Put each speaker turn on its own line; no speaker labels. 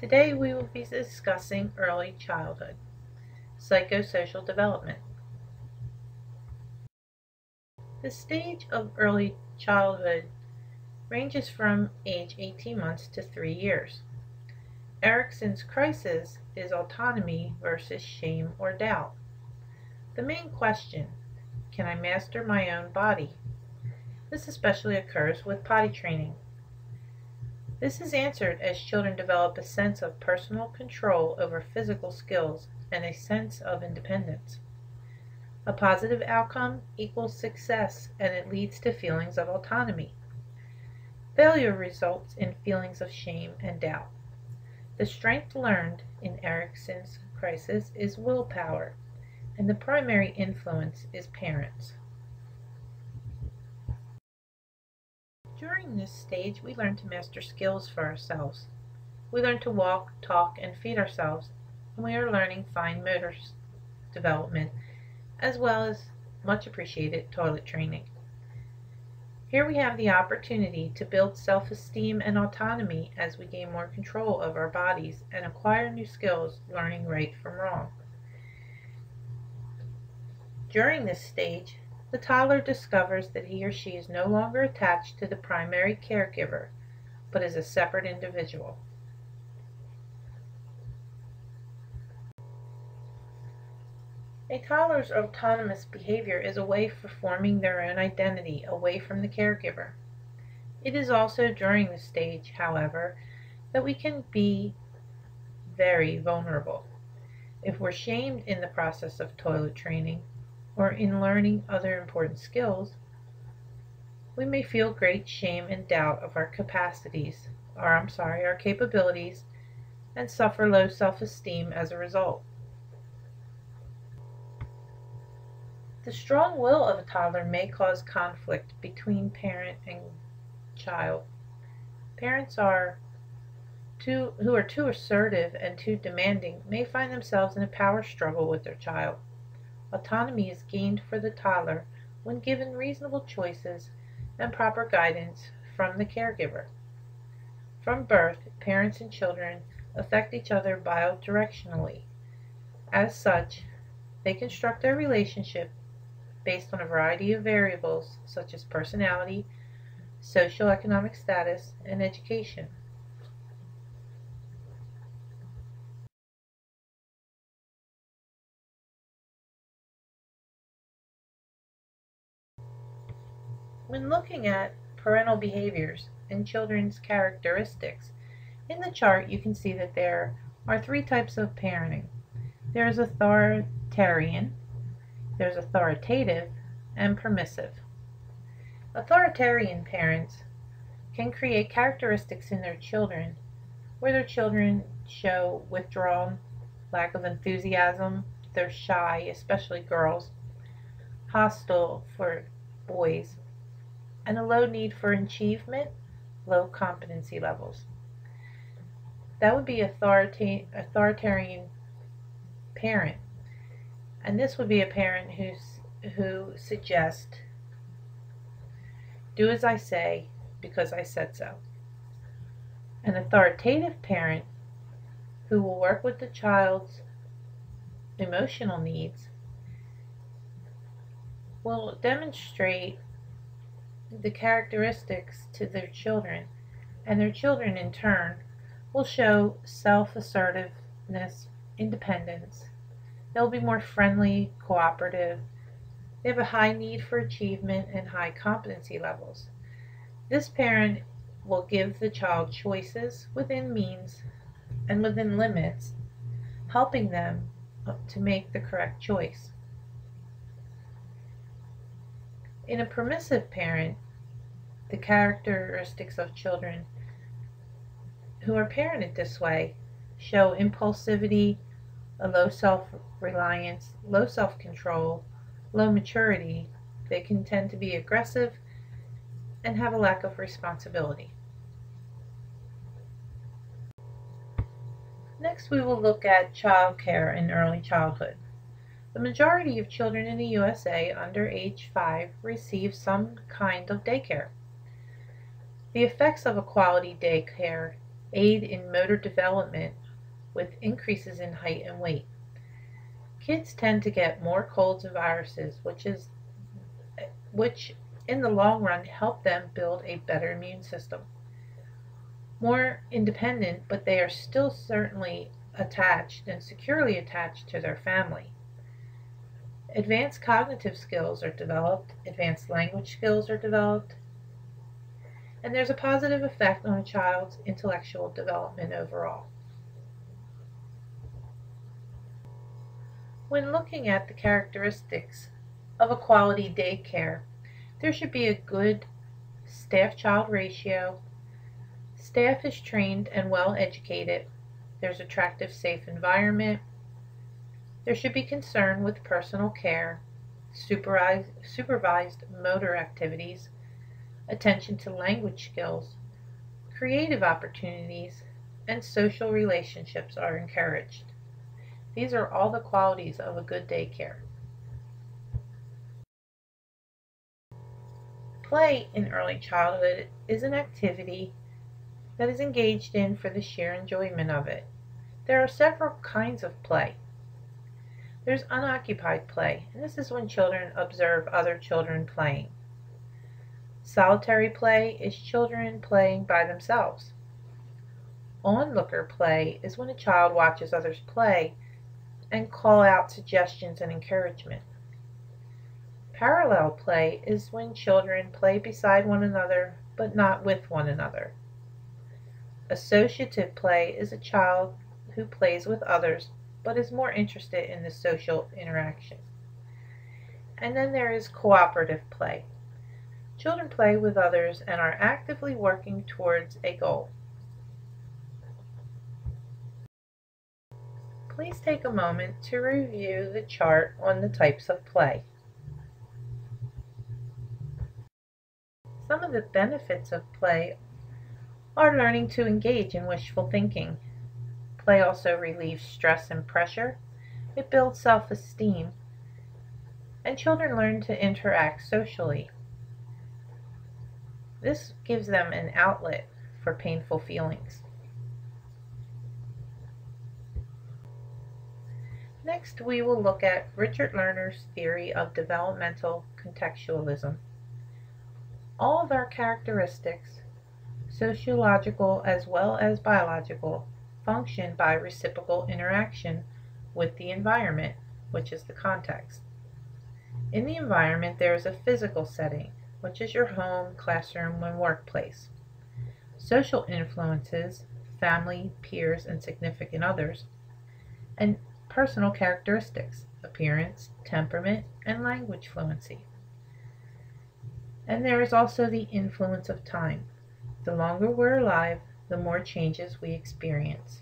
Today we will be discussing early childhood, psychosocial development. The stage of early childhood ranges from age 18 months to 3 years. Erikson's crisis is autonomy versus shame or doubt. The main question, can I master my own body? This especially occurs with potty training. This is answered as children develop a sense of personal control over physical skills and a sense of independence. A positive outcome equals success, and it leads to feelings of autonomy. Failure results in feelings of shame and doubt. The strength learned in Erikson's crisis is willpower, and the primary influence is parents. During this stage, we learn to master skills for ourselves. We learn to walk, talk, and feed ourselves, and we are learning fine motor development, as well as much appreciated toilet training. Here we have the opportunity to build self-esteem and autonomy as we gain more control of our bodies and acquire new skills, learning right from wrong. During this stage, the toddler discovers that he or she is no longer attached to the primary caregiver, but is a separate individual. A toddler's autonomous behavior is a way for forming their own identity away from the caregiver. It is also during this stage, however, that we can be very vulnerable. If we're shamed in the process of toilet training, or in learning other important skills, we may feel great shame and doubt of our capabilities, and suffer low self-esteem as a result. The strong will of a toddler may cause conflict between parent and child. Parents who are too assertive and too demanding may find themselves in a power struggle with their child. Autonomy is gained for the toddler when given reasonable choices and proper guidance from the caregiver. From birth, parents and children affect each other bidirectionally. As such, they construct their relationship based on a variety of variables such as personality, socioeconomic status, and education. When looking at parental behaviors and children's characteristics, in the chart you can see that there are 3 types of parenting. There is authoritarian, there's authoritative, and permissive. Authoritarian parents can create characteristics in their children where their children show withdrawn, lack of enthusiasm, they're shy, especially girls, hostile for boys, and a low need for achievement, low competency levels. That would be authoritarian parent. And this would be a parent who suggests, do as I say because I said so. An authoritative parent who will work with the child's emotional needs will demonstrate the characteristics to their children, and their children in turn will show self-assertiveness, independence. They'll be more friendly, cooperative. They have a high need for achievement and high competency levels. This parent will give the child choices within means and within limits, helping them to make the correct choice. In a permissive parent, the characteristics of children who are parented this way show impulsivity, a low self-reliance, low self-control, low maturity. They can tend to be aggressive and have a lack of responsibility. Next, we will look at child care in early childhood. The majority of children in the USA under age 5 receive some kind of daycare. The effects of a quality daycare aid in motor development with increases in height and weight. Kids tend to get more colds and viruses, which in the long run help them build a better immune system. More independent, but they are still certainly attached and securely attached to their family. Advanced cognitive skills are developed, advanced language skills are developed, and there's a positive effect on a child's intellectual development overall. When looking at the characteristics of a quality daycare, there should be a good staff-child ratio. Staff is trained and well educated. There's attractive, safe environment. There should be concern with personal care, supervised motor activities, attention to language skills, creative opportunities, and social relationships are encouraged. These are all the qualities of a good daycare. Play in early childhood is an activity that is engaged in for the sheer enjoyment of it. There are several kinds of play. There's unoccupied play, and this is when children observe other children playing. Solitary play is children playing by themselves. Onlooker play is when a child watches others play and call out suggestions and encouragement. Parallel play is when children play beside one another but not with one another. Associative play is a child who plays with others but is more interested in the social interaction. And then there is cooperative play. Children play with others and are actively working towards a goal. Please take a moment to review the chart on the types of play. Some of the benefits of play are learning to engage in wishful thinking. Play also relieves stress and pressure. It builds self-esteem. And children learn to interact socially. This gives them an outlet for painful feelings. Next, we will look at Richard Lerner's theory of developmental contextualism. All of our characteristics, sociological as well as biological, function by reciprocal interaction with the environment, which is the context. In the environment, there is a physical setting, which is your home, classroom, and workplace. Social influences, family, peers, and significant others, and personal characteristics, appearance, temperament, and language fluency. And there is also the influence of time. The longer we're alive, the more changes we experience.